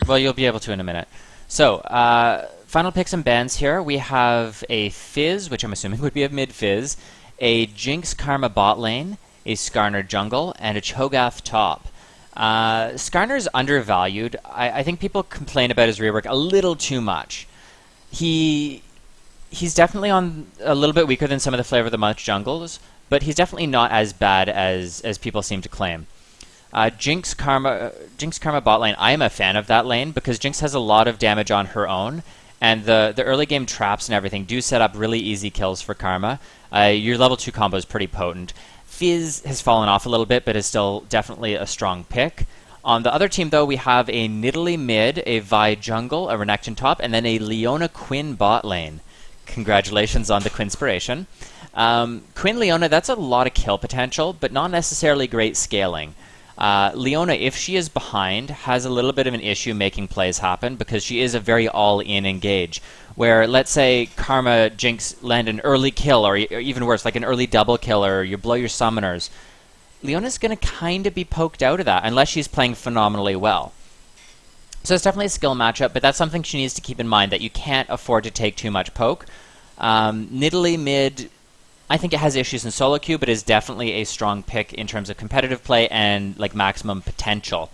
Well, you'll be able to in a minute. So, final picks and bans here. We have a Fizz, which I'm assuming would be a mid-Fizz, a Jinx Karma bot lane, a Skarner jungle, and a Cho'Gath top. Skarner's undervalued. I think people complain about his rework a little too much. He's definitely on a little bit weaker than some of the Flavor of the Month jungles, but he's definitely not as bad as people seem to claim. Jinx Karma bot lane, I am a fan of that lane because Jinx has a lot of damage on her own, and the early game traps and everything do set up really easy kills for Karma. Your level 2 combo is pretty potent. Fizz has fallen off a little bit, but is still definitely a strong pick. On the other team, though, we have a Nidalee mid, a Vi jungle, a Renekton top, and then a Leona Quinn bot lane. Congratulations on the Quinspiration. Quinn Leona, that's a lot of kill potential, but not necessarily great scaling. Leona, if she is behind, has a little bit of an issue making plays happen because she is a very all-in engage. Where, let's say, Karma Jinx land an early kill, or even worse, like an early double kill, or you blow your summoners, Leona's going to kind of be poked out of that unless she's playing phenomenally well. So it's definitely a skill matchup, but that's something she needs to keep in mind, that you can't afford to take too much poke. Nidalee mid, I think it has issues in solo queue, but is definitely a strong pick in terms of competitive play and like maximum potential.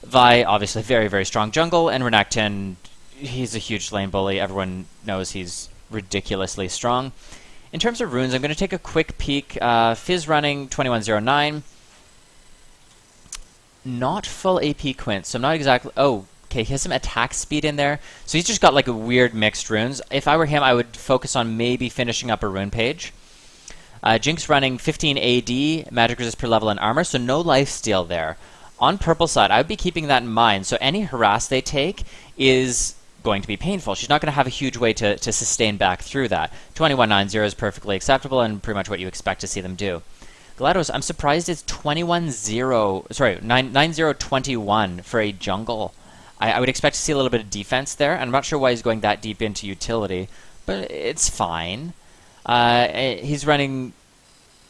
Vi, obviously very, very strong jungle, and Renekton, he's a huge lane bully. Everyone knows he's ridiculously strong. In terms of runes, I'm going to take a quick peek. Fizz running 2109. Not full AP Quint, so I'm not exactly... Oh, okay, he has some attack speed in there. So he's just got like a weird mixed runes. If I were him, I would focus on maybe finishing up a rune page. Jinx running 15 AD, magic resist per level, and armor, so no lifesteal there. On purple side, I would be keeping that in mind. So any harass they take is going to be painful. She's not going to have a huge way to sustain back through that. 2190 is perfectly acceptable and pretty much what you expect to see them do. GLaDOS, I'm surprised it's 9021 for a jungle. I would expect to see a little bit of defense there. I'm not sure why he's going that deep into utility, but it's fine. He's running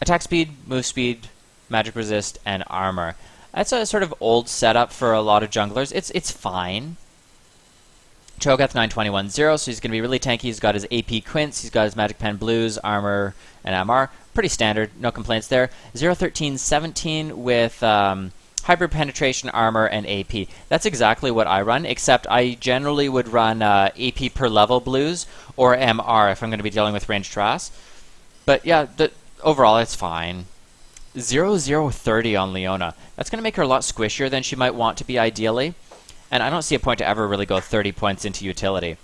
attack speed, move speed, magic resist, and armor. That's a sort of old setup for a lot of junglers. It's fine. Cho'Gath 9210, so he's going to be really tanky. He's got his AP Quints, he's got his Magic Pen Blues, Armor, and MR. Pretty standard, no complaints there. 01317 with Hybrid Penetration, Armor, and AP. That's exactly what I run, except I generally would run AP per level Blues or MR if I'm going to be dealing with ranged Trass. But yeah, overall it's fine. 0030 on Leona. That's going to make her a lot squishier than she might want to be ideally. And I don't see a point to ever really go 30 points into utility.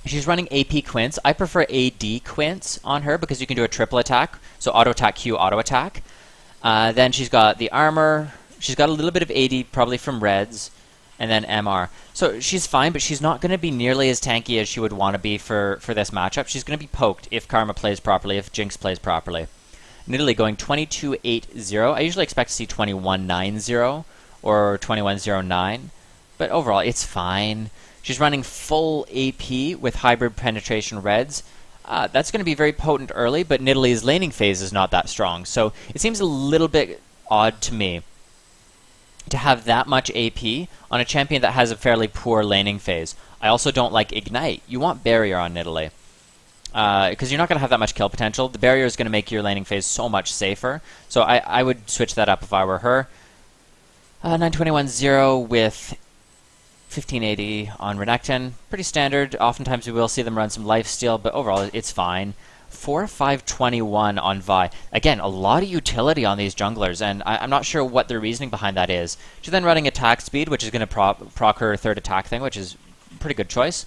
She's running AP Quints. I prefer AD Quints on her because you can do a triple attack. So auto attack, Q, auto attack. Then she's got the armor. She's got a little bit of AD probably from Reds. And then MR. So she's fine, but she's not going to be nearly as tanky as she would want to be for this matchup. She's going to be poked if Karma plays properly, if Jinx plays properly. Nidalee going 2280. I usually expect to see 2190 or 2109. But overall, it's fine. She's running full AP with Hybrid Penetration Reds. That's going to be very potent early, but Nidalee's laning phase is not that strong. So it seems a little bit odd to me to have that much AP on a champion that has a fairly poor laning phase. I also don't like Ignite. You want Barrier on Nidalee. Because you're not going to have that much kill potential. The Barrier is going to make your laning phase so much safer. So I would switch that up if I were her. 9210 with 1580 on Renekton. Pretty standard. Oftentimes we will see them run some lifesteal, but overall it's fine. 4521 on Vi. Again, a lot of utility on these junglers, and I'm not sure what the reasoning behind that is. She's then running attack speed, which is going to proc her third attack thing, which is a pretty good choice.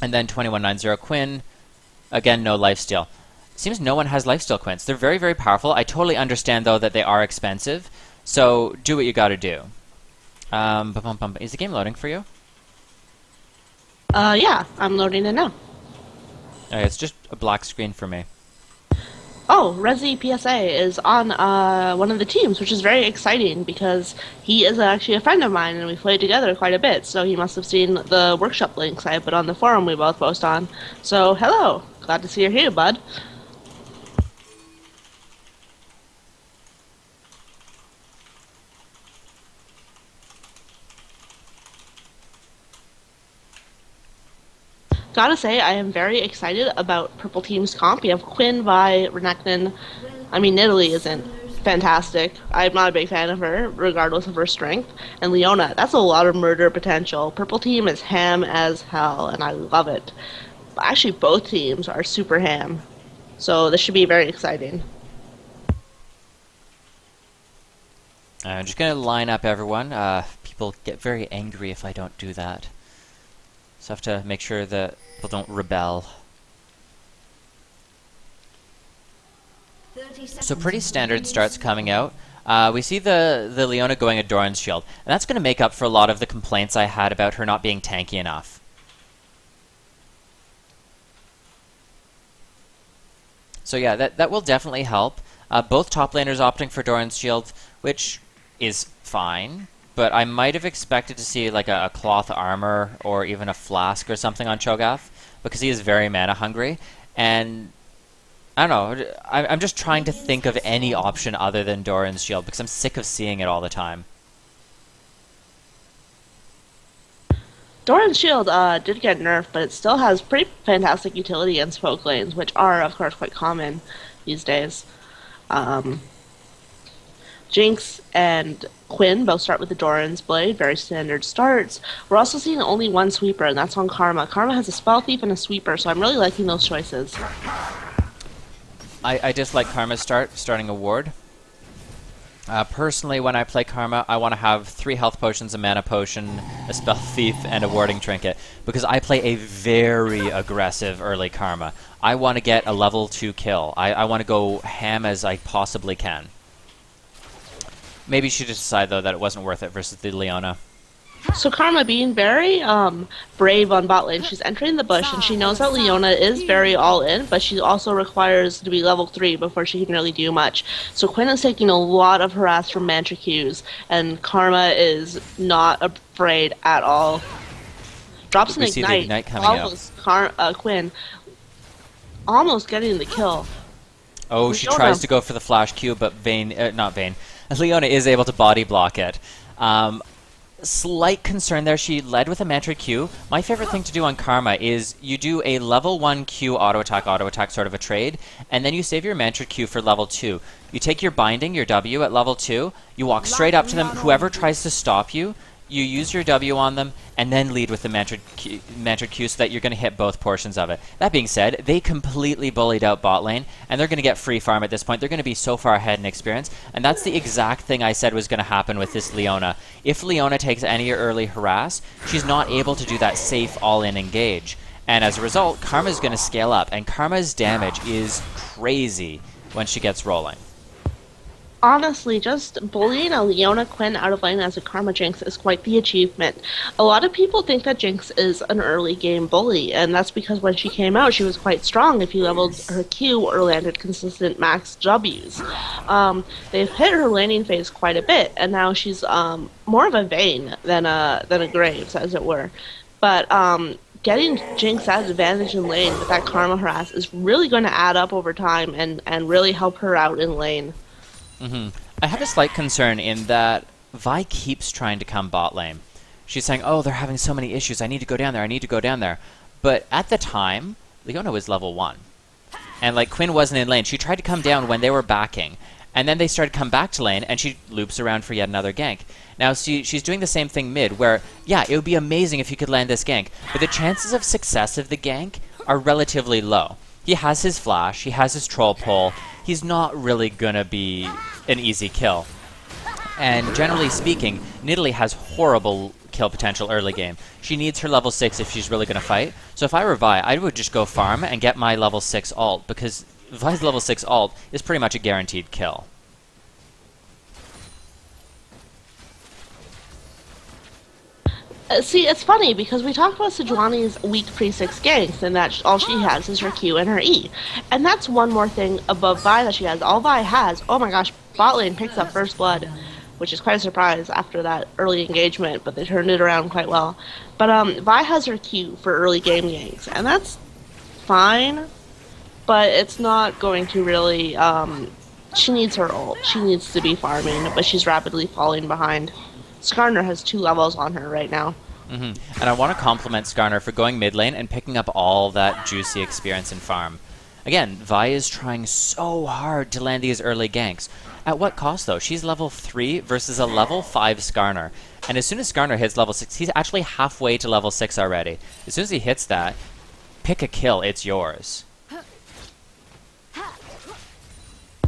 And then 2190 Quinn. Again, no lifesteal. Seems no one has lifesteal Quints. They're very, very powerful. I totally understand, though, that they are expensive, so do what you gotta do. Is the game loading for you? Yeah, I'm loading it now. Okay, it's just a black screen for me. Oh, Resi PSA is on one of the teams, which is very exciting because he is actually a friend of mine and we played together quite a bit, so he must have seen the workshop links I put on the forum we both post on. So, hello! Glad to see you're here, bud. Gotta say, I am very excited about Purple Team's comp. You have Quinn, Vi, Renekton. I mean, Nidalee isn't fantastic. I'm not a big fan of her, regardless of her strength. And Leona, that's a lot of murder potential. Purple Team is ham as hell, and I love it. Actually, both teams are super ham. So this should be very exciting. I'm just going to line up everyone. People get very angry if I don't do that. So I have to make sure that people don't rebel. So pretty standard starts coming out. We see the Leona going a Doran's Shield, and that's going to make up for a lot of the complaints I had about her not being tanky enough. So yeah, that will definitely help. Both top laners opting for Doran's Shield, which is fine, but I might have expected to see like a cloth armor or even a flask or something on Cho'Gath, because he is very mana hungry, and I don't know, I'm just trying to think of any option other than Doran's Shield, because I'm sick of seeing it all the time. Doran's Shield did get nerfed, but it still has pretty fantastic utility in spoke lanes, which are, of course, quite common these days. Jinx and Quinn both start with the Doran's Blade, very standard starts. We're also seeing only one sweeper, and that's on Karma. Karma has a Spell Thief and a sweeper, so I'm really liking those choices. I dislike Karma's starting a ward. Personally, when I play Karma, I want to have 3 health potions, a mana potion, a spell thief, and a warding trinket, because I play a very aggressive early Karma. I want to get a level 2 kill. I want to go ham as I possibly can. Maybe she just decided, though, that it wasn't worth it versus the Leona. So Karma being very brave on bot lane, she's entering the bush, and she knows that Leona is very all-in, but she also requires to be level 3 before she can really do much. So Quinn is taking a lot of harass from Mantra Qs, and Karma is not afraid at all. Drops an Ignite, follows Quinn, almost getting the kill. Oh, she tries to go for the flash Q, but Leona is able to body block it. Slight concern there. She led with a Mantra Q. My favorite thing to do on Karma is you do a level 1 Q auto attack sort of a trade, and then you save your Mantra Q for level 2. You take your binding, your W at level 2, you walk straight up to them. Whoever tries to stop you, you use your W on them, and then lead with the Mantra Q so that you're going to hit both portions of it. That being said, they completely bullied out bot lane, and they're going to get free farm at this point. They're going to be so far ahead in experience, and that's the exact thing I said was going to happen with this Leona. If Leona takes any early harass, she's not able to do that safe all-in engage. And as a result, Karma's going to scale up, and Karma's damage is crazy when she gets rolling. Honestly, just bullying a Leona Quinn out of lane as a Karma Jinx is quite the achievement. A lot of people think that Jinx is an early game bully, and that's because when she came out, she was quite strong if you leveled her Q or landed consistent max Ws. They've hit her laning phase quite a bit, and now she's more of a Vayne than a Graves, as it were. But getting Jinx at advantage in lane with that Karma harass is really going to add up over time and really help her out in lane. I have a slight concern in that Vi keeps trying to come bot lane. She's saying, oh, they're having so many issues, I need to go down there, I need to go down there. But at the time, Leona was level 1. And like Quinn wasn't in lane. She tried to come down when they were backing. And then they started to come back to lane, and she loops around for yet another gank. Now, she's doing the same thing mid, where, yeah, it would be amazing if you could land this gank, but the chances of success of the gank are relatively low. He has his flash, he has his troll pull, he's not really gonna be an easy kill. And generally speaking, Nidalee has horrible kill potential early game. She needs her level 6 if she's really gonna fight. So if I were Vi, I would just go farm and get my level 6 ult, because Vi's level 6 ult is pretty much a guaranteed kill. See, it's funny because we talked about Sejuani's weak pre-6 ganks, and that all she has is her Q and her E. And that's one more thing above Vi that she has. All Vi has, oh my gosh, bot lane picks up first blood, which is quite a surprise after that early engagement, but they turned it around quite well. But Vi has her Q for early game ganks, and that's fine, but it's not going to really, she needs her ult. She needs to be farming, but she's rapidly falling behind. Skarner has 2 levels on her right now. And I want to compliment Skarner for going mid lane and picking up all that juicy experience in farm. Again, Vi is trying so hard to land these early ganks. At what cost, though? She's level 3 versus a level 5 Skarner. And as soon as Skarner hits level 6, he's actually halfway to level 6 already. As soon as he hits that, pick a kill, it's yours.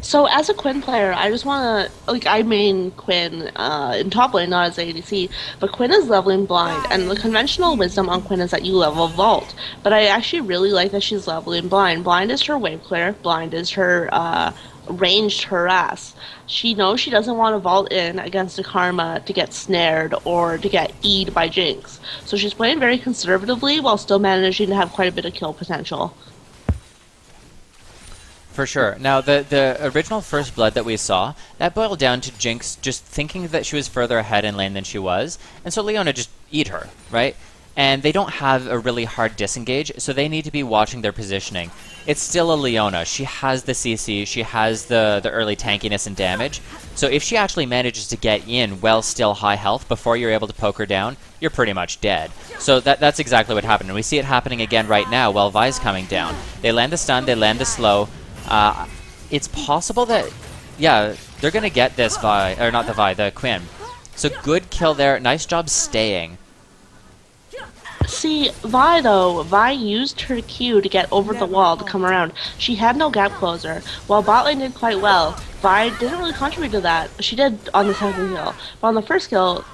So as a Quinn player, I just want to, like, I main Quinn in top lane, not as ADC, but Quinn is leveling blind, and the conventional wisdom on Quinn is that you level vault, but I actually really like that she's leveling blind. Blind is her wave clear, blind is her ranged harass. She knows she doesn't want to vault in against a Karma to get snared or to get E'd by Jinx, so she's playing very conservatively while still managing to have quite a bit of kill potential. For sure. Now, the original First Blood that we saw, that boiled down to Jinx just thinking that she was further ahead in lane than she was, and so Leona just eat her, right? And they don't have a really hard disengage, so they need to be watching their positioning. It's still a Leona. She has the CC, she has the early tankiness and damage, so if she actually manages to get in while still high health before you're able to poke her down, you're pretty much dead. So that's exactly what happened, and we see it happening again right now while Vi's coming down. They land the stun, they land the slow. It's possible that, yeah, they're going to get this Vi, or not the Vi, the Quinn. So good kill there. Nice job staying. See, Vi though, Vi used her Q to get over the wall to come around. She had no gap closer. While bot lane did quite well, Vi didn't really contribute to that. She did on the second kill. But on the first kill,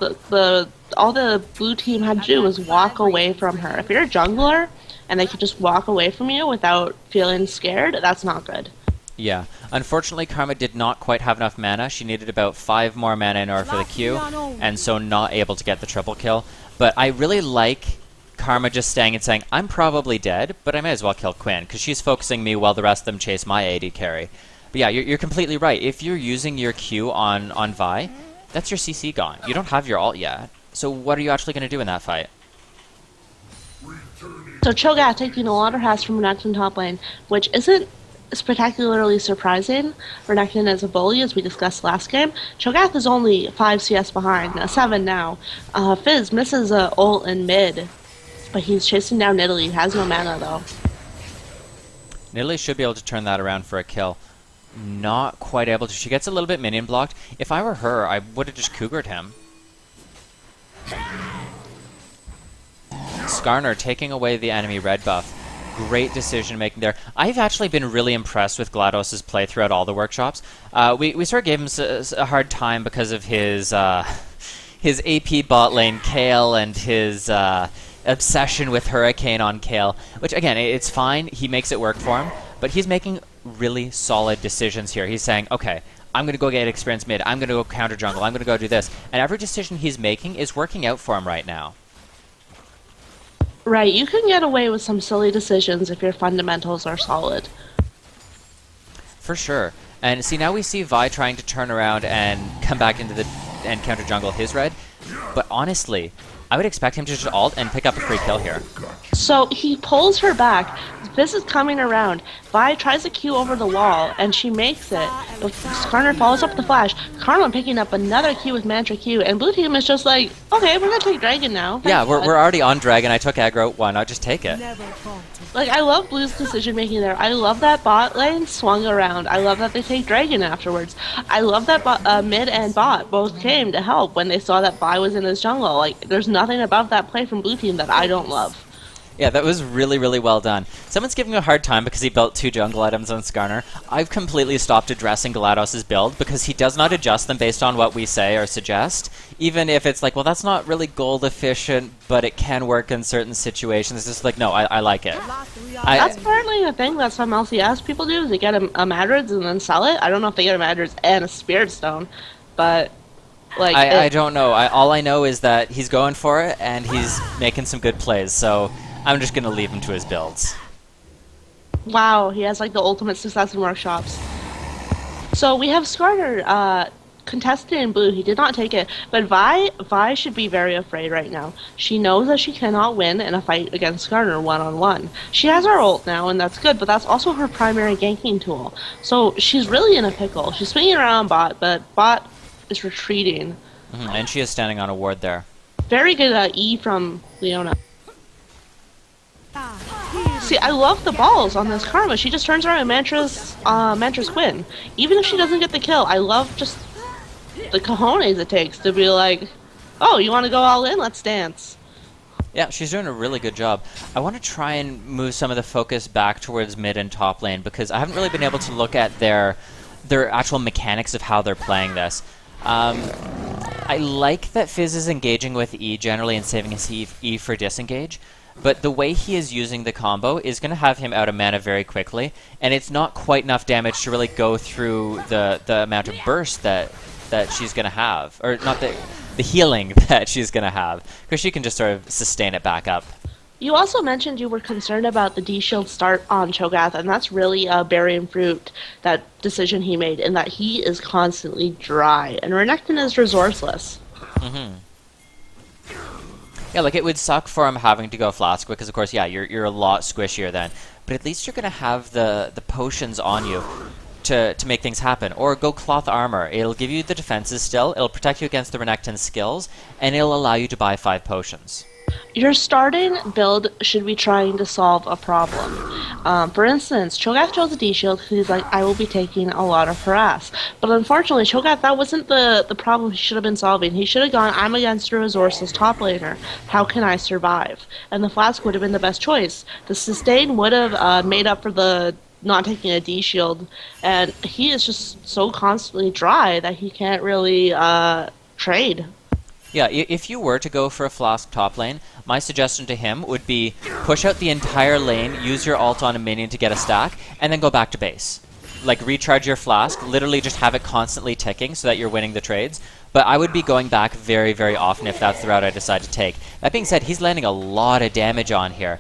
all the blue team had to do was walk away from her. If you're a jungler, and they could just walk away from you without feeling scared, that's not good. Yeah. Unfortunately, Karma did not quite have enough mana. She needed about 5 more mana in order for the Q, and so not able to get the triple kill. But I really like Karma just staying and saying, I'm probably dead, but I may as well kill Quinn, because she's focusing me while the rest of them chase my AD carry. But yeah, you're completely right. If you're using your Q on Vi, that's your CC gone. You don't have your ult yet. So what are you actually going to do in that fight? So Cho'Gath taking a lot of harass from Renekton top lane, which isn't spectacularly surprising. Renekton is a bully, as we discussed last game. Cho'Gath is only 5 CS behind, 7 now. Fizz misses a ult in mid, but he's chasing down Nidalee. He has no mana, though. Nidalee should be able to turn that around for a kill. Not quite able to. She gets a little bit minion blocked. If I were her, I would have just cougared him. Skarner taking away the enemy red buff. Great decision making there. I've actually been really impressed with GLaDOS's play throughout all the workshops. We sort of gave him a hard time because of his AP bot lane Kayle and his obsession with Hurricane on Kayle, which again, it's fine. He makes it work for him, but he's making really solid decisions here. He's saying, okay, I'm going to go get experience mid. I'm going to go counter jungle. I'm going to go do this. And every decision he's making is working out for him right now. Right, you can get away with some silly decisions if your fundamentals are solid. For sure. And see, now we see Vi trying to turn around and come back into the and counter jungle his red. But honestly, I would expect him to just ult and pick up a free kill here. So he pulls her back. This is coming around. Vi tries to Q over the wall, and she makes it. Skarner follows up the flash. Karma picking up another Q with Mantra Q, and blue team is just like, okay, we're gonna take Dragon now. Yeah, we're already on Dragon. I took aggro. Why not just take it? Like, I love blue's decision making there. I love that bot lane swung around. I love that they take Dragon afterwards. I love that mid and bot both came to help when they saw that Vi was in his jungle. Like, there's nothing about that play from blue team that I don't love. Yeah, that was really, really well done. Someone's giving me a hard time because he built 2 jungle items on Skarner. I've completely stopped addressing GLaDOS's build because he does not adjust them based on what we say or suggest. Even if it's like, well, that's not really gold efficient, but it can work in certain situations. It's just like, no, I like it. That's apparently a thing that some LCS people do, is they get a Madrids and then sell it. I don't know if they get a Madrids and a Spirit Stone, but... like I don't know. All I know is that he's going for it, and he's making some good plays, so I'm just going to leave him to his builds. Wow, he has like the ultimate success in workshops. So we have Skarner contested in blue. He did not take it, but Vi should be very afraid right now. She knows that she cannot win in a fight against Skarner one-on-one. She has her ult now, and that's good, but that's also her primary ganking tool. So she's really in a pickle. She's swinging around bot, but bot is retreating. And she is standing on a ward there. Very good E from Leona. See, I love the balls on this Karma. She just turns around and Mantra's Quinn. Even if she doesn't get the kill, I love just the cojones it takes to be like, oh, you want to go all in? Let's dance. Yeah, she's doing a really good job. I want to try and move some of the focus back towards mid and top lane because I haven't really been able to look at their actual mechanics of how they're playing this. I like that Fizz is engaging with E generally and saving his E for disengage, but the way he is using the combo is going to have him out of mana very quickly, and it's not quite enough damage to really go through the amount of burst that she's going to have, or not the healing that she's going to have, because she can just sort of sustain it back up. You also mentioned you were concerned about the D-Shield start on Cho'Gath, and that's really bearing fruit, that decision he made, in that he is constantly dry, and Renekton is resourceless. Mm-hmm. Yeah, like it would suck for him having to go Flask, because of course, yeah, you're a lot squishier then, but at least you're going to have the potions on you to make things happen. Or go Cloth Armor. It'll give you the defenses still, it'll protect you against the Renekton's skills, and it'll allow you to buy 5 potions. Your starting build should be trying to solve a problem. For instance, Cho'Gath chose a D-Shield because he's like, I will be taking a lot of harass. But unfortunately, Cho'Gath, that wasn't the problem he should have been solving. He should have gone, I'm against a resourceless top laner. How can I survive? And the Flask would have been the best choice. The sustain would have made up for the not taking a D-Shield. And he is just so constantly dry that he can't really trade. Yeah, if you were to go for a Flask top lane, my suggestion to him would be push out the entire lane, use your ult on a minion to get a stack, and then go back to base. Like, recharge your Flask, literally just have it constantly ticking so that you're winning the trades. But I would be going back very, very often if that's the route I decide to take. That being said, he's landing a lot of damage on here.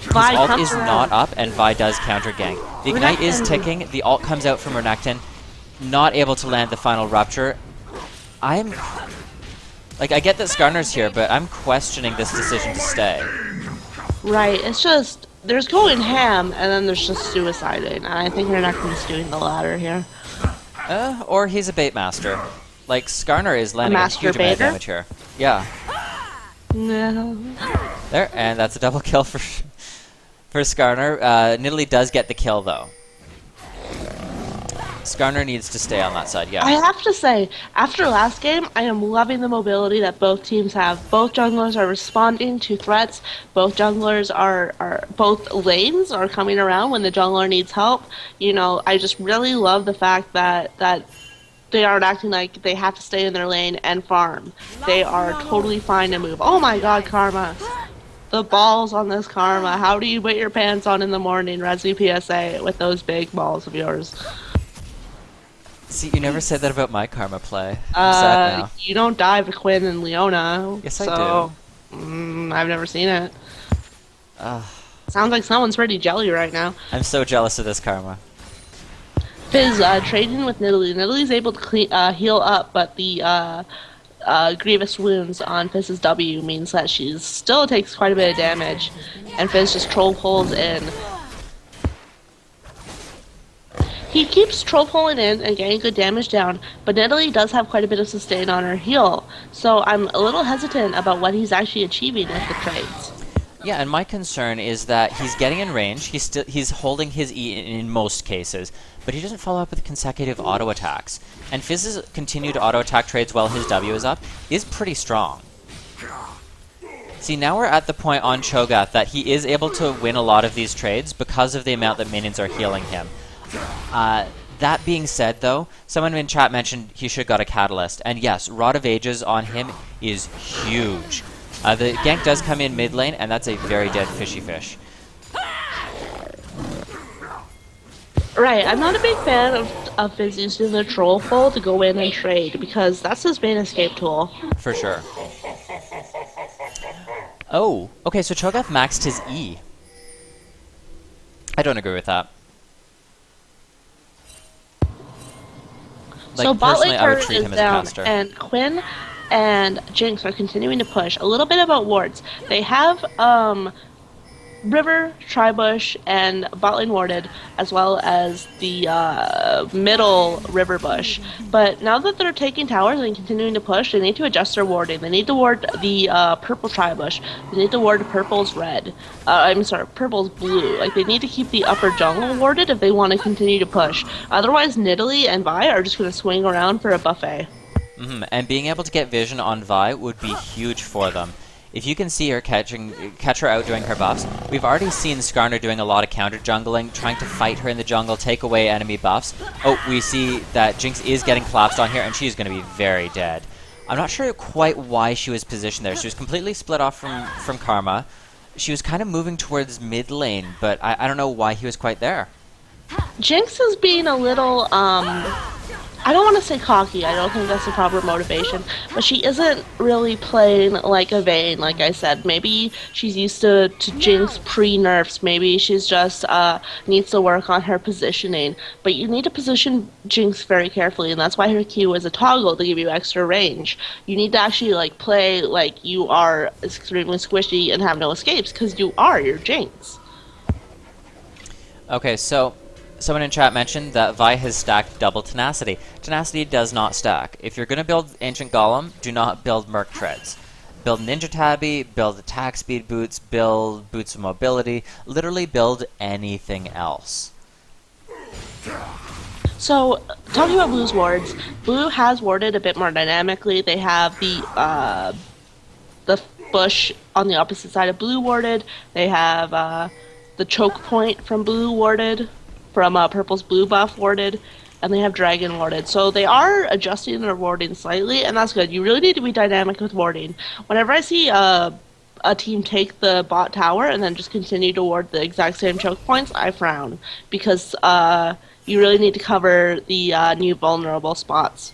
His ult is not up, and Vi does counter gank. The Ignite is ticking, the ult comes out from Renekton, not able to land the final Rupture. Like, I get that Skarner's here, but I'm questioning this decision to stay. Right, it's just, there's going ham, and then there's just suiciding, and I think Renekton's doing the latter here. Or he's a bait master. Like, Skarner is landing a huge amount of damage here. Yeah. No. There, and that's a double kill for Skarner. Nidalee does get the kill, though. Skarner needs to stay on that side, yeah. I have to say, after last game, I am loving the mobility that both teams have. Both junglers are responding to threats. Both junglers both lanes are coming around when the jungler needs help. You know, I just really love the fact that they aren't acting like they have to stay in their lane and farm. They are totally fine to move. Oh my god, Karma. The balls on this Karma. How do you put your pants on in the morning, Resi PSA, with those big balls of yours? See, you never said that about my Karma play. I'm sad now. You don't dive to Quinn and Leona. Yes, I do. I've never seen it. Sounds like someone's pretty jelly right now. I'm so jealous of this Karma. Fizz trading with Nidalee. Nidalee's able to heal up, but the grievous wounds on Fizz's W means that she still takes quite a bit of damage, and Fizz just troll pulls in. He keeps troll pulling in and getting good damage down, but Nidalee does have quite a bit of sustain on her heal, so I'm a little hesitant about what he's actually achieving with the trades. Yeah, and my concern is that he's getting in range, he's holding his E in most cases, but he doesn't follow up with consecutive auto attacks. And Fizz's continued auto attack trades while his W is up is pretty strong. See, now we're at the point on Cho'Gath that he is able to win a lot of these trades because of the amount that minions are healing him. That being said, though, someone in chat mentioned he should have got a Catalyst, and yes, Rod of Ages on him is huge. The gank does come in mid lane, and that's a very dead fishy fish. Right, I'm not a big fan of Fizz using the troll pull to go in and trade, because that's his main escape tool. For sure. Oh, okay, so Cho'Gath maxed his E. I don't agree with that. So Like, bot personally, lane I would turret treat is him as a down, caster. and Quinn and Jinx are continuing to push. A little bit about wards. They have river, tribush, and botlane warded, as well as the middle river bush. But now that they're taking towers and continuing to push, they need to adjust their warding. They need to ward the purple tribush. They need to ward purple's red. I'm sorry, purple's blue. Like, they need to keep the upper jungle warded if they want to continue to push. Otherwise, Nidalee and Vi are just going to swing around for a buffet. And being able to get vision on Vi would be huge for them. If you can see her catch her out doing her buffs, we've already seen Skarner doing a lot of counter jungling, trying to fight her in the jungle, take away enemy buffs. Oh, we see that Jinx is getting collapsed on here, and she's going to be very dead. I'm not sure quite why she was positioned there. She was completely split off from Karma. She was kind of moving towards mid lane, but I don't know why he was quite there. Jinx is being a little, I don't want to say cocky, I don't think that's the proper motivation, but she isn't really playing like a Vayne, like I said. Maybe she's used to Jinx pre-nerfs, maybe she's just needs to work on her positioning, but you need to position Jinx very carefully, and that's why her Q is a toggle to give you extra range. You need to actually like play like you are extremely squishy and have no escapes, because you're Jinx. Okay, so someone in chat mentioned that Vi has stacked double Tenacity. Tenacity does not stack. If you're going to build Ancient Golem, do not build Merc Treads. Build Ninja Tabby, build Attack Speed Boots, build Boots of Mobility, literally build anything else. So, talking about Blue's wards, Blue has warded a bit more dynamically. They have the bush on the opposite side of Blue warded. They have the choke point from Blue warded, from Purple's blue buff warded, and they have Dragon warded. So they are adjusting their warding slightly, and that's good. You really need to be dynamic with warding. Whenever I see a team take the bot tower and then just continue to ward the exact same choke points, I frown, because you really need to cover the new vulnerable spots.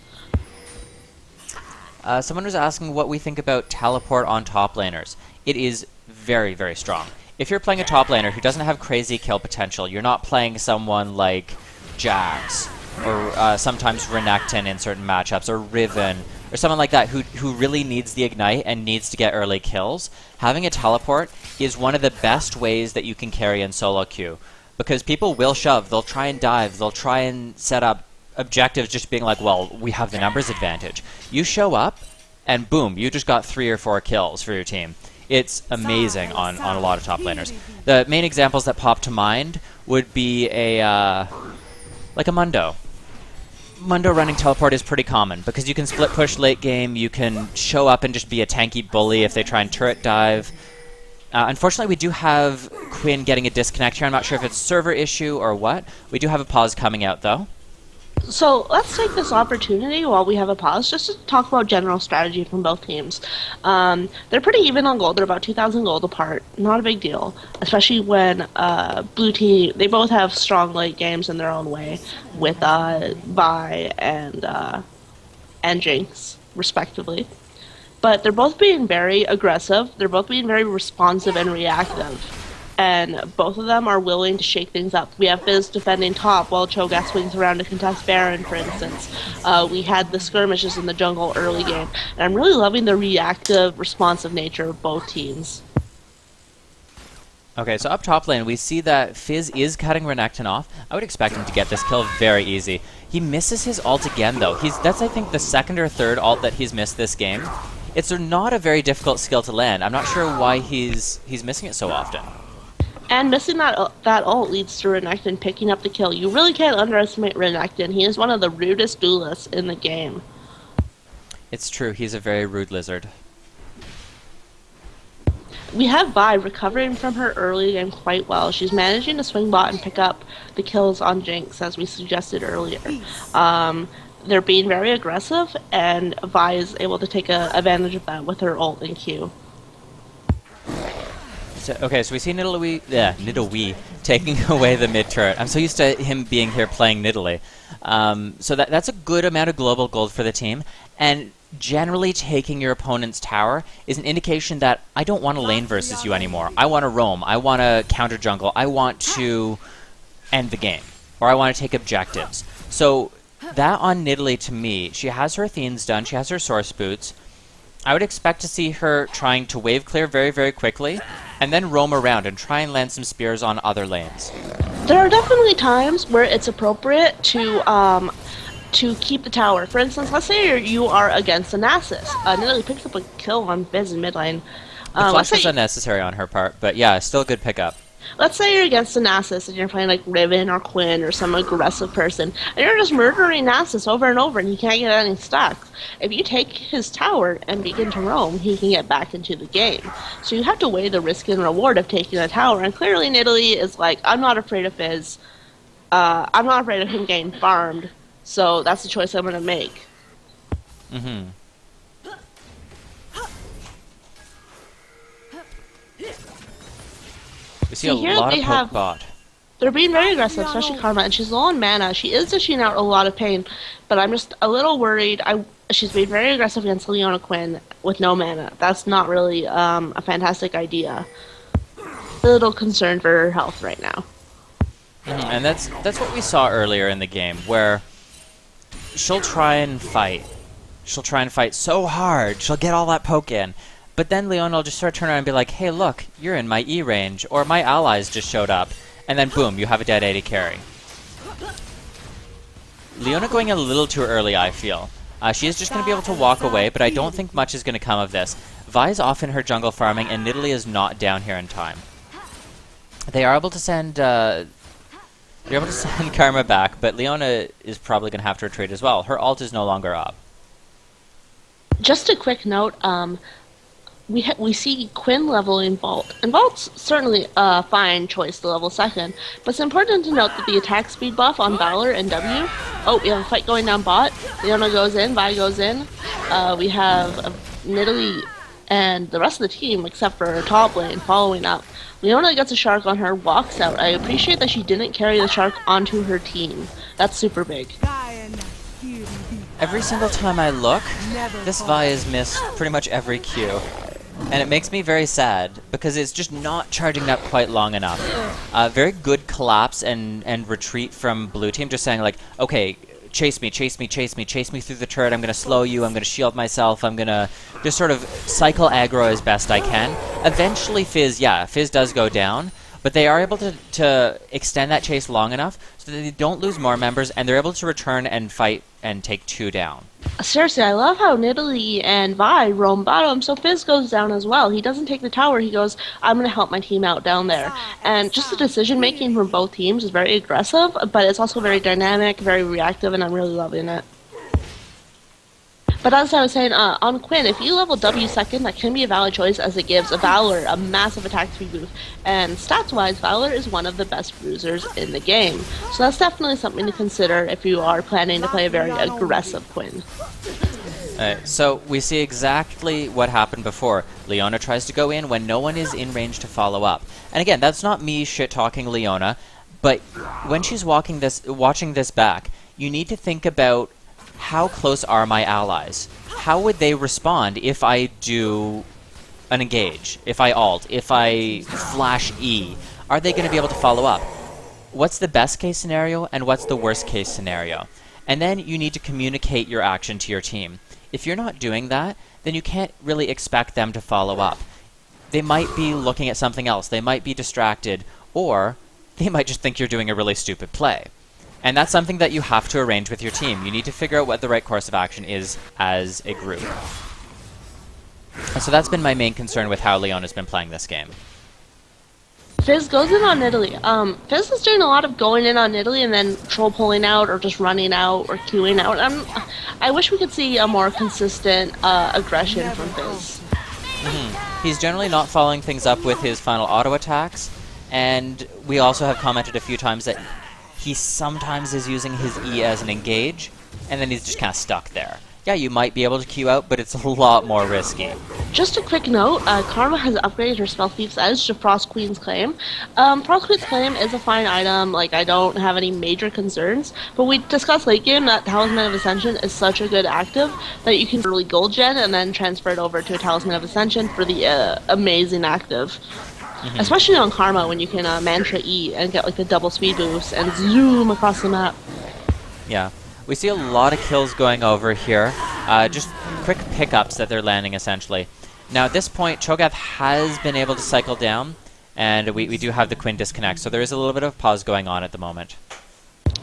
Someone was asking what we think about teleport on top laners. It is very, very strong. If you're playing a top laner who doesn't have crazy kill potential, you're not playing someone like Jax, or sometimes Renekton in certain matchups, or Riven, or someone like that who really needs the ignite and needs to get early kills, having a teleport is one of the best ways that you can carry in solo queue. Because people will shove, they'll try and dive, they'll try and set up objectives just being like, well, we have the numbers advantage. You show up, and boom, you just got 3 or 4 kills for your team. It's amazing on a lot of top laners. The main examples that pop to mind would be like a Mundo. Mundo running teleport is pretty common because you can split push late game, you can show up and just be a tanky bully if they try and turret dive. Unfortunately, we do have Quinn getting a disconnect here. I'm not sure if it's a server issue or what. We do have a pause coming out though. So let's take this opportunity while we have a pause just to talk about general strategy from both teams. They're pretty even on gold. They're about 2,000 gold apart. Not a big deal, especially when blue team, they both have strong late games in their own way with Vi and Jinx, respectively. But they're both being very aggressive. They're both being very responsive and reactive. And both of them are willing to shake things up. We have Fizz defending top while Cho'Gath swings around to contest Baron, for instance. We had the skirmishes in the jungle early game. And I'm really loving the reactive, responsive nature of both teams. Okay, so up top lane, we see that Fizz is cutting Renekton off. I would expect him to get this kill very easy. He misses his ult again, though. That's, I think, the second or third ult that he's missed this game. It's not a very difficult skill to land. I'm not sure why he's missing it so often. And missing that ult leads to Renekton picking up the kill. You really can't underestimate Renekton. He is one of the rudest duelists in the game. It's true, he's a very rude lizard. We have Vi recovering from her early game quite well. She's managing to swing bot and pick up the kills on Jinx, as we suggested earlier. They're being very aggressive, and Vi is able to take advantage of that with her ult and Q. Okay, so we see Nidalee taking away the mid turret. I'm so used to him being here playing Nidalee. So that's a good amount of global gold for the team, and generally taking your opponent's tower is an indication that I don't want to lane versus you anymore. I want to roam. I want to counter jungle. I want to end the game, or I want to take objectives. So that on Nidalee, to me, she has her Athenes done. She has her source boots. I would expect to see her trying to wave clear very, very quickly, and then roam around and try and land some spears on other lanes. There are definitely times where it's appropriate to keep the tower. For instance, let's say you are against a Nasus. Nidalee picks up a kill on Fizz in mid lane. The flash was unnecessary on her part, but yeah, still a good pickup. Let's say you're against a Nasus and you're playing like Riven or Quinn or some aggressive person, and you're just murdering Nasus over and over and you can't get any stacks. If you take his tower and begin to roam, he can get back into the game. So you have to weigh the risk and reward of taking a tower, and clearly Nidalee is like, I'm not afraid of Fizz. I'm not afraid of him getting farmed, so that's the choice I'm going to make. Mm-hmm. We see a lot of poke bot. They're being very aggressive, especially Karma, and she's low on mana. She is dishing out a lot of pain, but I'm just a little worried. She's being very aggressive against Leona Quinn with no mana. That's not really a fantastic idea. A little concerned for her health right now. And that's what we saw earlier in the game, where she'll try and fight. She'll try and fight so hard, she'll get all that poke in. But then Leona will just sort of turn around and be like, hey, look, you're in my E range, or my allies just showed up. And then boom, you have a dead AD carry. Leona going a little too early, I feel. She is just going to be able to walk away, but I don't think much is going to come of this. Vi's off in her jungle farming, and Nidalee is not down here in time. They are able to send Karma back, but Leona is probably going to have to retreat as well. Her ult is no longer up. Just a quick note, we see Quinn leveling Vault, and Vault's certainly a fine choice to level second, but it's important to note that the attack speed buff on Valor and W... Oh, we have a fight going down bot. Leona goes in, Vi goes in. We have Nidalee and the rest of the team, except for her top lane, following up. Leona gets a Shark on her, walks out. I appreciate that she didn't carry the Shark onto her team. That's super big. Every single time I look, this Vi has missed pretty much every Q. And it makes me very sad, because it's just not charging up quite long enough. Very good collapse and retreat from blue team, just saying like, okay, chase me, chase me, chase me, chase me through the turret, I'm going to slow you, I'm going to shield myself, I'm going to just sort of cycle aggro as best I can. Eventually Fizz does go down, but they are able to extend that chase long enough so that they don't lose more members, and they're able to return and fight and take 2 down. Seriously, I love how Nidalee and Vi roam bottom, so Fizz goes down as well. He doesn't take the tower, he goes, I'm going to help my team out down there. And just the decision-making from both teams is very aggressive, but it's also very dynamic, very reactive, and I'm really loving it. But as I was saying, on Quinn, if you level W second, that can be a valid choice, as it gives a Valor a massive attack speed boost. And stats-wise, Valor is one of the best bruisers in the game. So that's definitely something to consider if you are planning to play a very aggressive Quinn. So we see exactly what happened before. Leona tries to go in when no one is in range to follow up. And again, that's not me shit-talking Leona, but when she's watching this back, you need to think about how close are my allies? How would they respond if I do an engage, if I ult, if I flash E? Are they going to be able to follow up? What's the best case scenario and what's the worst case scenario? And then you need to communicate your action to your team. If you're not doing that, then you can't really expect them to follow up. They might be looking at something else, they might be distracted, or they might just think you're doing a really stupid play. And that's something that you have to arrange with your team. You need to figure out what the right course of action is as a group. And so that's been my main concern with how Leona's been playing this game. Fizz goes in on Nidalee. Fizz is doing a lot of going in on Nidalee and then troll pulling out or just running out or queuing out. I wish we could see a more consistent aggression from Fizz. He's generally not following things up with his final auto attacks, and we also have commented a few times that he sometimes is using his E as an engage, and then he's just kind of stuck there. Yeah, you might be able to queue out, but it's a lot more risky. Just a quick note, Karma has upgraded her Spell Thief's Edge to Frost Queen's Claim. Frost Queen's Claim is a fine item, like I don't have any major concerns, but we discussed late game that Talisman of Ascension is such a good active that you can really gold gen and then transfer it over to a Talisman of Ascension for the amazing active. Especially on Karma when you can Mantra E and get like the double speed boost and zoom across the map. Yeah. We see a lot of kills going over here. Just quick pickups that they're landing, essentially. Now at this point, Cho'Gath has been able to cycle down, and we do have the Quinn disconnect, so there is a little bit of pause going on at the moment.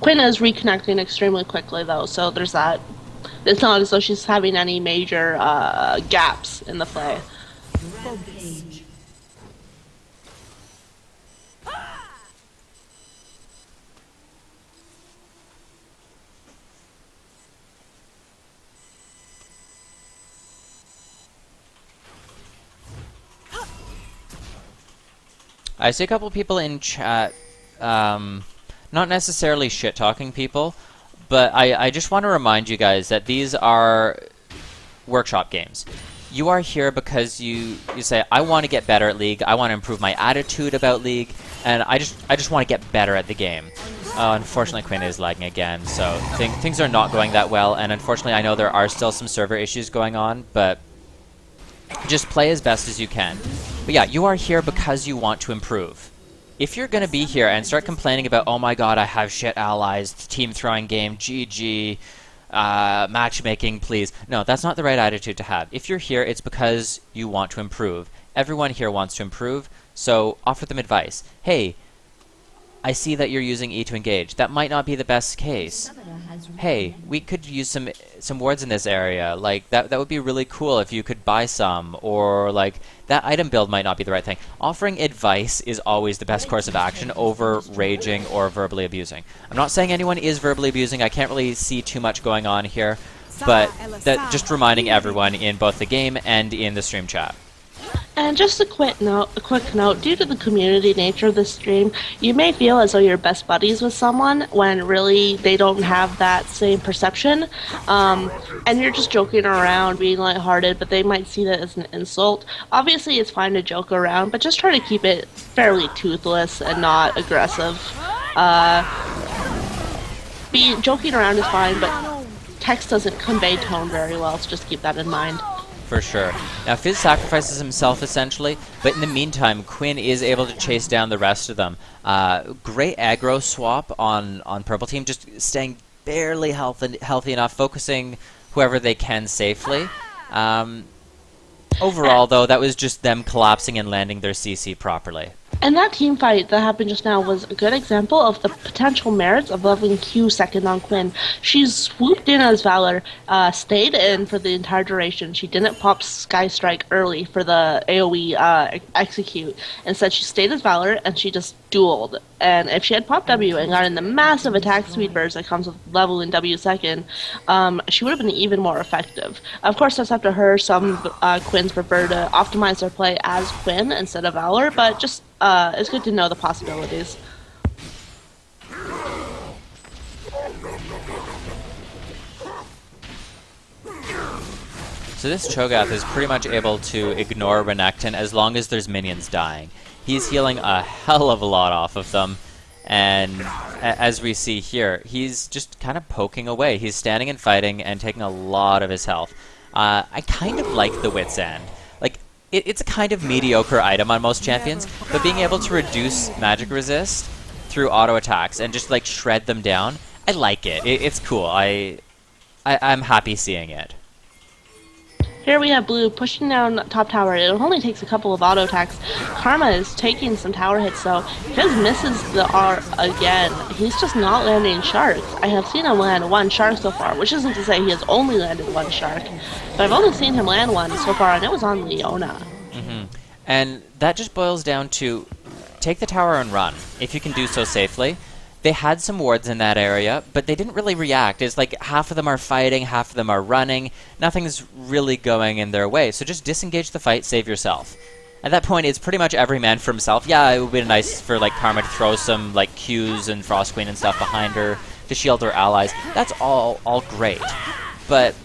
Quinn is reconnecting extremely quickly, though, so there's that. It's not as though she's having any major gaps in the play. Rampage. I see a couple people in chat, not necessarily shit-talking people, but I just want to remind you guys that these are workshop games. You are here because you say, I want to get better at League, I want to improve my attitude about League, and I just want to get better at the game. Unfortunately, Quinn is lagging again, so things are not going that well, and unfortunately I know there are still some server issues going on, but just play as best as you can. But yeah, you are here because you want to improve. If you're going to be here and start complaining about, oh my god, I have shit allies, team throwing game, GG, matchmaking, please. No, that's not the right attitude to have. If you're here, it's because you want to improve. Everyone here wants to improve, so offer them advice. Hey, I see that you're using E to engage. That might not be the best case. Hey, we could use some wards in this area. Like, that would be really cool if you could buy some. Or, like, that item build might not be the right thing. Offering advice is always the best course of action over raging or verbally abusing. I'm not saying anyone is verbally abusing. I can't really see too much going on here. But just reminding everyone in both the game and in the stream chat. And just a quick note, due to the community nature of this stream, you may feel as though you're best buddies with someone when really they don't have that same perception. And you're just joking around, being lighthearted, but they might see that as an insult. Obviously, it's fine to joke around, but just try to keep it fairly toothless and not aggressive. Joking around is fine, but text doesn't convey tone very well, so just keep that in mind. For sure. Now, Fizz sacrifices himself, essentially, but in the meantime, Quinn is able to chase down the rest of them. Great aggro swap on Purple Team, just staying barely healthy enough, focusing whoever they can safely. Overall, though, that was just them collapsing and landing their CC properly. And that team fight that happened just now was a good example of the potential merits of leveling Q second on Quinn. She swooped in as Valor, stayed in for the entire duration. She didn't pop Sky Strike early for the AoE execute. Instead, she stayed as Valor and she just dueled. And if she had popped W and gotten the massive attack speed burst that comes with leveling W second, she would have been even more effective. Of course, that's up to her. Some Quinns prefer to optimize their play as Quinn instead of Valor, but just it's good to know the possibilities. So this Cho'Gath is pretty much able to ignore Renekton as long as there's minions dying. He's healing a hell of a lot off of them, and as we see here, he's just kind of poking away. He's standing and fighting and taking a lot of his health. I kind of like the Wit's End. Like, it's a kind of mediocre item on most champions, but being able to reduce magic resist through auto attacks and just like shred them down, I like it. It's cool. I'm happy seeing it. Here we have Blue pushing down top tower. It only takes a couple of auto attacks. Karma is taking some tower hits, though. Fizz misses the R again. He's just not landing sharks. I have seen him land one shark so far, which isn't to say he has only landed one shark. But I've only seen him land one so far, and it was on Leona. And that just boils down to take the tower and run, if you can do so safely. They had some wards in that area, but they didn't really react. It's like half of them are fighting, half of them are running. Nothing's really going in their way. So just disengage the fight, save yourself. At that point, it's pretty much every man for himself. Yeah, it would be nice for like Karma to throw some like Qs and Frost Queen and stuff behind her to shield her allies. That's all great. But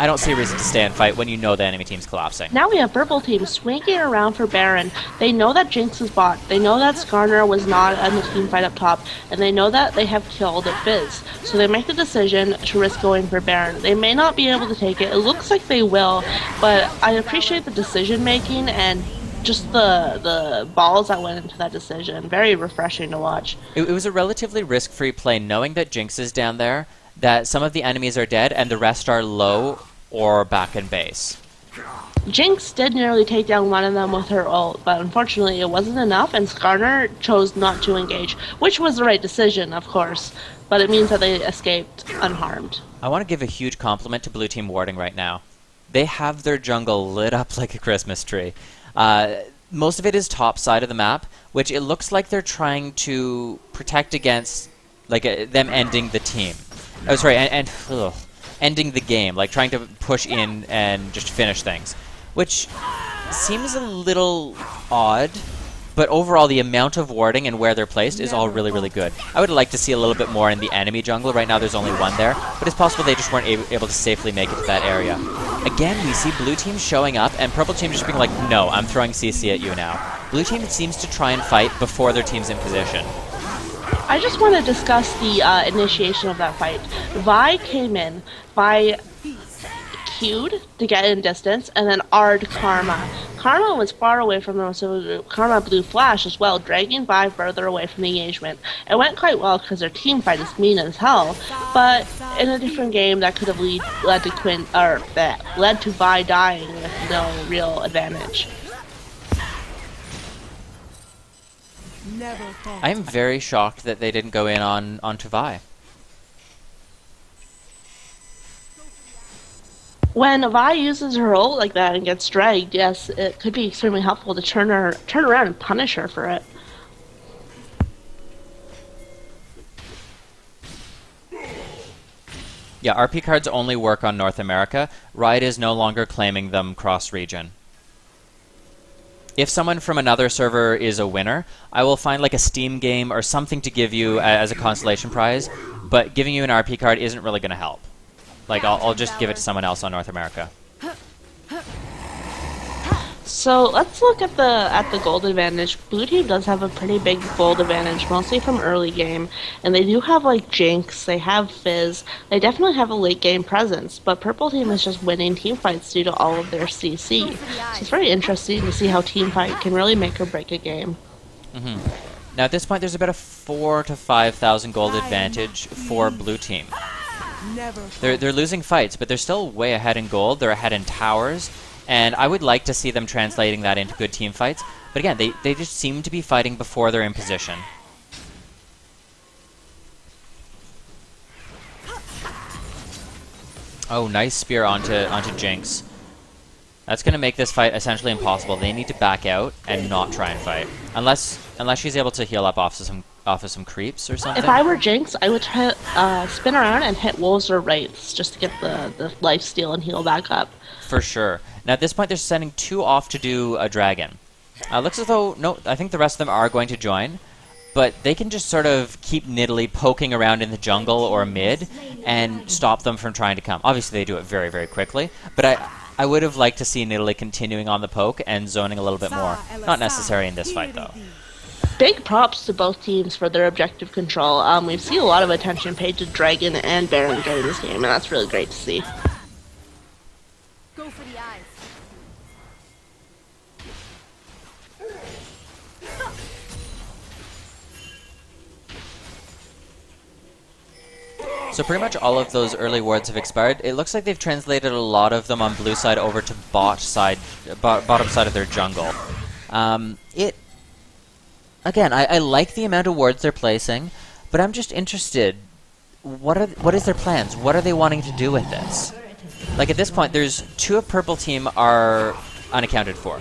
I don't see a reason to stay and fight when you know the enemy team's collapsing. Now we have Purple Team swinging around for Baron. They know that Jinx is bot. They know that Skarner was not in the team fight up top. And they know that they have killed Fizz. So they make the decision to risk going for Baron. They may not be able to take it. It looks like they will. But I appreciate the decision making and just the balls that went into that decision. Very refreshing to watch. It was a relatively risk-free play, knowing that Jinx is down there, that some of the enemies are dead and the rest are low or back in base. Jinx did nearly take down one of them with her ult, but unfortunately it wasn't enough, and Skarner chose not to engage, which was the right decision, of course, but it means that they escaped unharmed. I want to give a huge compliment to Blue Team warding right now. They have their jungle lit up like a Christmas tree. Most of it is top side of the map, which it looks like they're trying to protect against them ending the team. Oh, sorry, ending the game, like trying to push in and just finish things, which seems a little odd. But overall, the amount of warding and where they're placed is all really, really good. I would like to see a little bit more in the enemy jungle. Right now, there's only one there, but it's possible they just weren't able to safely make it to that area. Again, we see Blue Team showing up, and Purple Team just being like, no, I'm throwing CC at you now. Blue Team seems to try and fight before their team's in position. I just want to discuss the initiation of that fight. Vi came in, Vi Q'd to get in distance, and then R'd Karma. Karma was far away from them, so Karma blew Flash as well, dragging Vi further away from the engagement. It went quite well because their team fight is mean as hell, but in a different game that could have led to Vi dying with no real advantage. I am very shocked that they didn't go in onto Vi. When Vi uses her ult like that and gets dragged, yes, it could be extremely helpful to turn around and punish her for it. Yeah, RP cards only work on North America. Riot is no longer claiming them cross-region. If someone from another server is a winner, I will find like a Steam game or something to give you as a consolation prize, but giving you an RP card isn't really going to help. Like, I'll just give it to someone else on North America. So let's look at the gold advantage. Blue team does have a pretty big gold advantage, mostly from early game, and they do have like Jinx, they have Fizz, they definitely have a late game presence, but purple team is just winning team fights due to all of their CC. So it's very interesting to see how team fight can really make or break a game. Now at this point there's about a 4,000 to 5,000 gold advantage for blue team. They're losing fights, but they're still way ahead in gold, they're ahead in towers, and I would like to see them translating that into good team fights. But again, they just seem to be fighting before they're in position. Oh, nice spear onto Jinx. That's going to make this fight essentially impossible. They need to back out and not try and fight. Unless she's able to heal up off of some creeps or something. If I were Jinx, I would spin around and hit wolves or wraiths just to get the life steal and heal back up. For sure. Now at this point they're sending 2 off to do a dragon. Looks as though, no, I think the rest of them are going to join, but they can just sort of keep Nidalee poking around in the jungle or mid and stop them from trying to come. Obviously they do it very, very quickly, but I would have liked to see Nidalee continuing on the poke and zoning a little bit more. Not necessary in this fight though. Big props to both teams for their objective control. We've seen a lot of attention paid to Dragon and Baron during this game, and that's really great to see. Go for the eyes. So pretty much all of those early wards have expired. It looks like they've translated a lot of them on blue side over to bottom side of their jungle. Again, I like the amount of wards they're placing, but I'm just interested. What is their plans? What are they wanting to do with this? Like at this point, there's 2 of purple team are unaccounted for.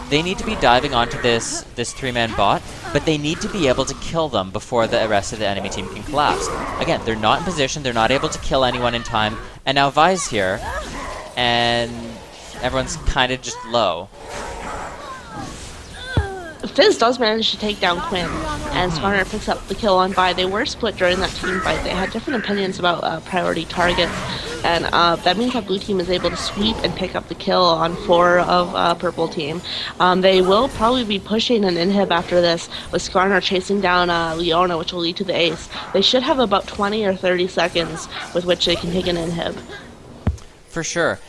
They need to be diving onto this 3-man bot, but they need to be able to kill them before the rest of the enemy team can collapse. Again, they're not in position, they're not able to kill anyone in time, and now Vi's here, and everyone's kind of just low. Fizz does manage to take down Quinn, and Skarner picks up the kill on Vi. They were split during that team fight. They had different opinions about priority targets, and that means that blue team is able to sweep and pick up the kill on 4 of purple team. They will probably be pushing an inhib after this, with Skarner chasing down Leona, which will lead to the ace. They should have about 20 or 30 seconds with which they can take an inhib. For sure.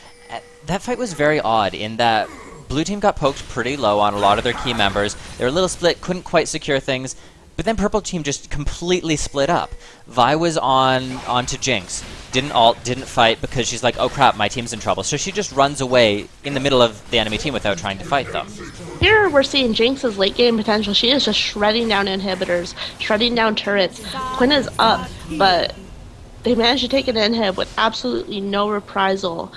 That fight was very odd in that blue team got poked pretty low on a lot of their key members. They were a little split, couldn't quite secure things, But then purple team just completely split up. Vi was onto Jinx, didn't ult, didn't fight because she's like, oh crap, my team's in trouble. So she just runs away in the middle of the enemy team without trying to fight them. Here we're seeing Jinx's late game potential. She is just shredding down inhibitors, shredding down turrets. Quinn is up, but they managed to take an inhib with absolutely no reprisal.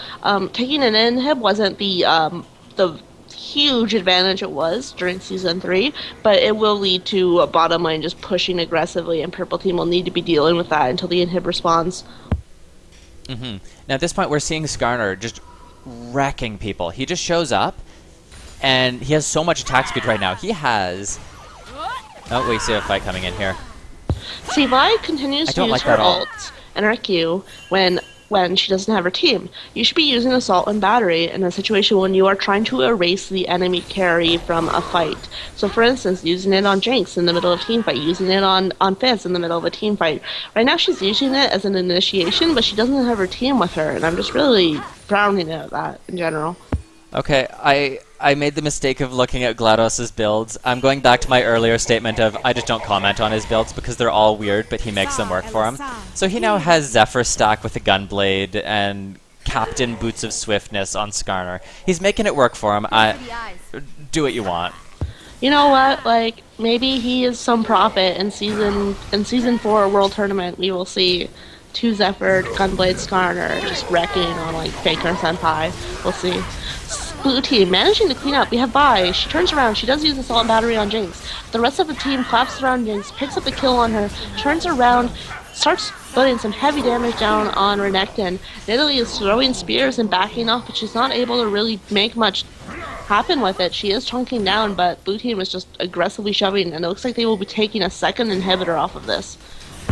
Taking an inhib wasn't the huge advantage it was during Season 3, but it will lead to a bottom lane just pushing aggressively, and purple team will need to be dealing with that until the inhib responds. Now at this point we're seeing Skarner just wrecking people. He just shows up, and he has so much attack speed right now. He has... Oh, we see a fight coming in here. See, Vi continues to use her ult and her Q when she doesn't have her team. You should be using Assault and Battery in a situation when you are trying to erase the enemy carry from a fight. So for instance, using it on Jinx in the middle of a team fight, using it on Fizz in the middle of a team fight. Right now she's using it as an initiation, but she doesn't have her team with her, and I'm just really frowning at that in general. Okay, I made the mistake of looking at GLaDOS's builds. I'm going back to my earlier statement of I just don't comment on his builds because they're all weird, but he makes them work for him. So he now has Zephyr stack with a Gunblade and Captain Boots of Swiftness on Skarner. He's making it work for him. Do what you want. You know what? Like, maybe he is some prophet in season 4 World Tournament. We will see 2 Zephyr, Gunblade, Skarner just wrecking on like Faker Senpai. We'll see. Blue team managing to clean up. We have Vi. She turns around. She does use Assault and Battery on Jinx. The rest of the team collapses around Jinx, picks up the kill on her, turns around, starts putting some heavy damage down on Renekton. Nidalee is throwing spears and backing off, but she's not able to really make much happen with it. She is chunking down, but blue team is just aggressively shoving, and it looks like they will be taking a second inhibitor off of this.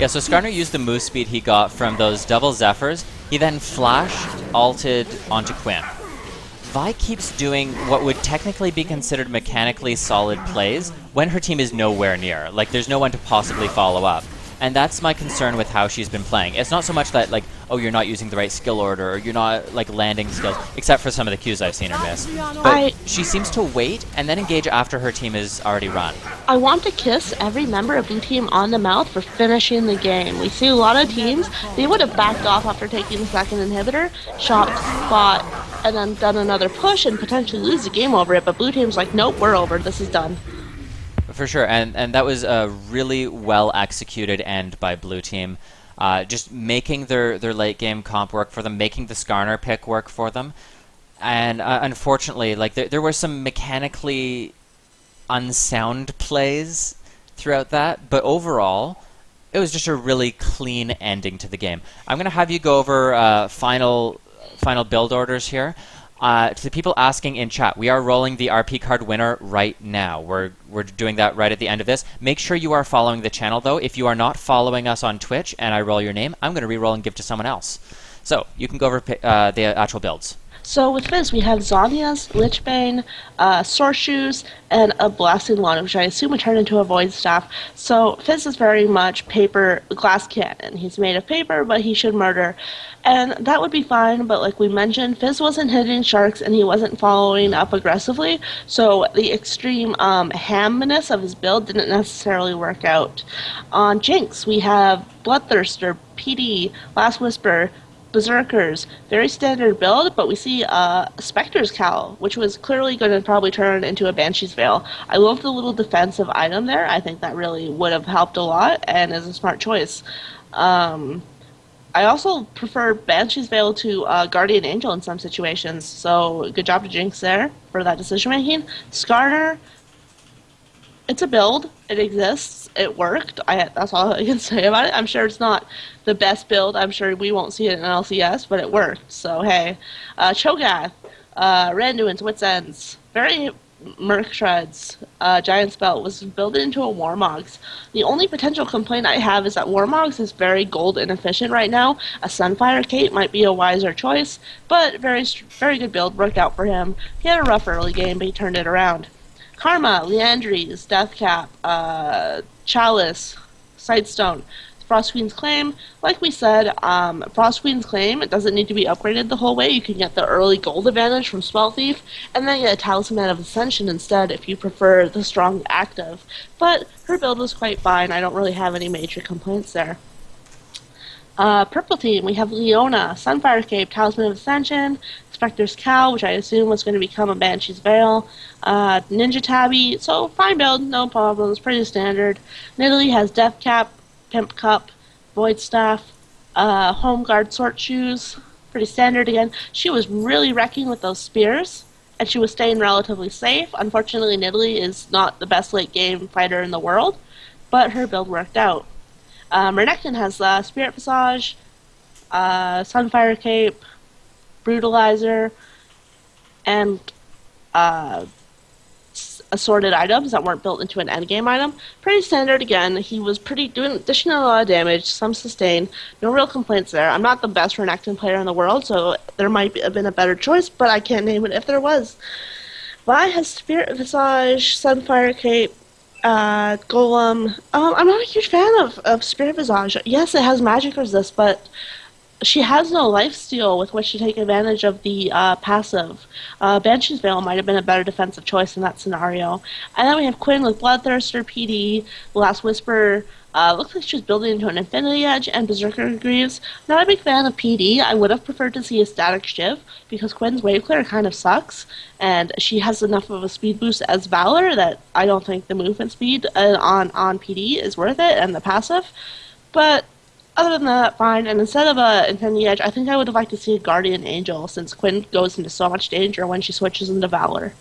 Yeah, so Skarner used the move speed he got from those double Zephyrs. He then flashed, ulted onto Quinn. Vi keeps doing what would technically be considered mechanically solid plays when her team is nowhere near. Like, there's no one to possibly follow up. And that's my concern with how she's been playing. It's not so much that, like, oh, you're not using the right skill order, or you're not, like, landing skills, except for some of the Qs I've seen her miss. But she seems to wait and then engage after her team is already run. I want to kiss every member of blue team on the mouth for finishing the game. We see a lot of teams, they would have backed off after taking the second inhibitor, shopped, bought, and then done another push and potentially lose the game over it, but blue team's like, nope, we're over, this is done. For sure, and that was a really well executed end by blue team. Just making their late game comp work for them, making the Skarner pick work for them. And unfortunately, like there were some mechanically unsound plays throughout that, but overall, it was just a really clean ending to the game. I'm going to have you go over final build orders here. To the people asking in chat, we are rolling the RP card winner right now. We're doing that right at the end of this. Make sure you are following the channel, though. If you are not following us on Twitch and I roll your name, I'm going to re-roll and give to someone else. So you can go over the actual builds. So with Fizz, we have Zhonya's, Lichbane, Sword Shoes, and a Blasting Wand, which I assume would turn into a Void Staff. So Fizz is very much glass cannon. He's made of paper, but he should murder. And that would be fine, but like we mentioned, Fizz wasn't hitting sharks and he wasn't following up aggressively, so the extreme hamness of his build didn't necessarily work out. On Jinx, we have Bloodthirster, PD, Last Whisper, Berserkers, very standard build, but we see Spectre's Cowl, which was clearly going to probably turn into a Banshee's Veil. I love the little defensive item there. I think that really would have helped a lot and is a smart choice. I also prefer Banshee's Veil to Guardian Angel in some situations, so good job to Jinx there for that decision making. Skarner, it's a build, it exists, it worked, that's all I can say about it. I'm sure it's not the best build, I'm sure we won't see it in LCS, but it worked, so hey. Cho'Gath, Randuin's Wits Ends, very Merc Shreds, Giant's Belt was built into a Warmogs. The only potential complaint I have is that Warmogs is very gold inefficient right now. A Sunfire Cape might be a wiser choice, but very good build, worked out for him. He had a rough early game, but he turned it around. Karma, Leandries, Deathcap, Chalice, Sightstone. Frost Queen's Claim, like we said, Frost Queen's Claim, it doesn't need to be upgraded the whole way. You can get the early gold advantage from Spell Thief, and then get a Talisman of Ascension instead if you prefer the strong active. But her build was quite fine. I don't really have any major complaints there. Purple team, we have Leona, Sunfire Cape, Talisman of Ascension, Spectre's Cow, which I assume was going to become a Banshee's Veil, Ninja Tabby, so fine build, no problems, pretty standard. Nidalee has Death Cap, Pimp Cup, Void Staff, Home Guard Sword Shoes, pretty standard again. She was really wrecking with those spears, and she was staying relatively safe. Unfortunately, Nidalee is not the best late game fighter in the world, but her build worked out. Renekton has Spirit Visage, Sunfire Cape, Brutalizer, and assorted items that weren't built into an endgame item. Pretty standard again. He was dishing a lot of damage, some sustain. No real complaints there. I'm not the best Renekton player in the world, so there might have been a better choice, but I can't name it if there was. Vi has Spirit Visage, Sunfire Cape, Golem. I'm not a huge fan of Spirit Visage. Yes, it has magic resist, but she has no lifesteal with which to take advantage of the passive. Banshee's Veil might have been a better defensive choice in that scenario. And then we have Quinn with Bloodthirster, PD, Last Whisper. Looks like she's building into an Infinity Edge, and Berserker Greaves. Not a big fan of PD. I would have preferred to see a static Shiv, because Quinn's Wave Clear kind of sucks, and she has enough of a speed boost as Valor that I don't think the movement speed on PD is worth it, and the passive. But other than that, fine. And instead of a Infinity Edge, I think I would have liked to see a Guardian Angel, since Quinn goes into so much danger when she switches into Valor.